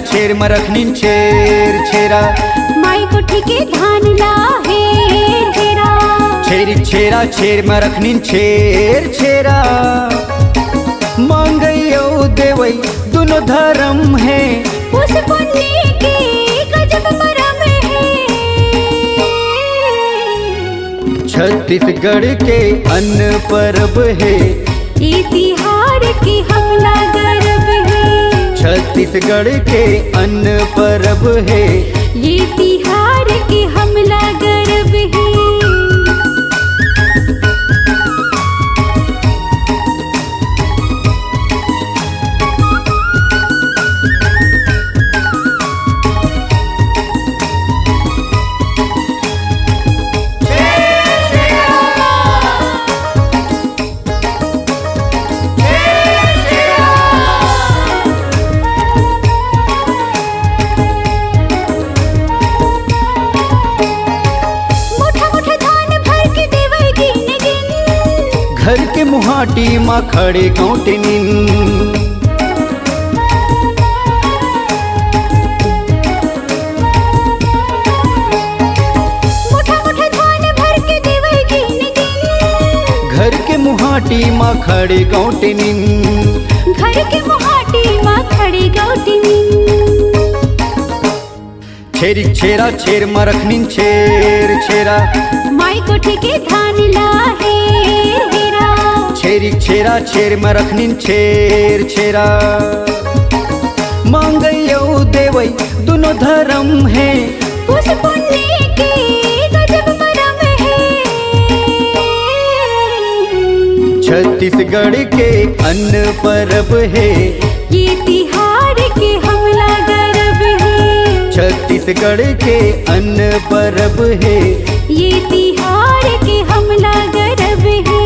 छेर मरखनीन छेर छेरा माई कोठी के धान ला हेर हेरा छेरी छेरा छेर मरखनीन छेर छेरा मांगयो देवई दोनों धर्म है उस पुण्य के गजब मरम है। छत्तीसगढ़ के अन्न पर्व है ये तिहार के हमला गर्व है। छत्तीसगढ़ के अन्न पर्व है ये तिहार के हमला गर्व है। घर के मुहाटी माँ खड़े कौटनिन घर के मुहाटी माँ खड़े कौटनिन घर के मुहाटी माँ खड़े कौटनिन छेरी छेरा छेर मरखनीन छेर छेरा माई कोठी के धान ला हेर हेरा छेरी छेरा छेर मरखनीन छेर छेरा मांगयो देवई दोनों धर्म है उस पुण्य के गजब मरम है। छत्तीसगढ़ के अन्न पर्व है ये तिहार के हमला गर्व है। छत्तीसगढ़ के अन्न पर्व है ये तिहार के हमला गर्व है।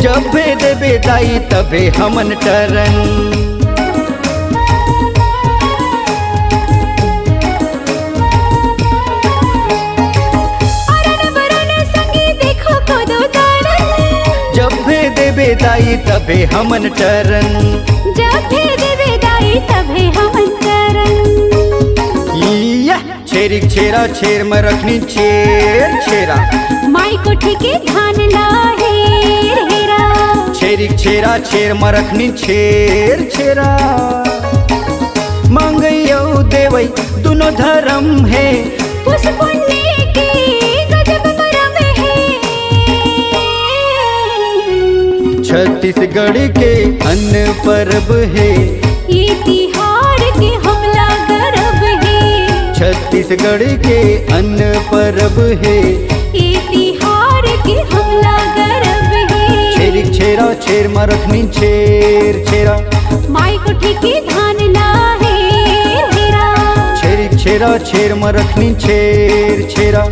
जबे देबे दाई तबे हमन टरन जबे देबे दाई तबे हमन टरन जबे देबे दाई तबे हमन टरन छेरी छेरा छेर मरखनीन छेर छेरा माई कोठी के धान ला हेर हेरा छेरी छेरा छेर मरखनीन छेर छेरा मांगयो देवई दोनों धर्म है उस पुण्य के गजब मरम है। छत्तीसगढ़ के अन्न पर्व है ये तिहार के हमला गर्व है। छत्तीसगढ़ के अन्न पर्व है ये तिहार के हमला गर्व है। छेरी छेरा छेर मरखनीन छेर छेरा माई कोठी के धान ला हेर हेरा छेरी छेरा छेर मरखनीन छेर छेरा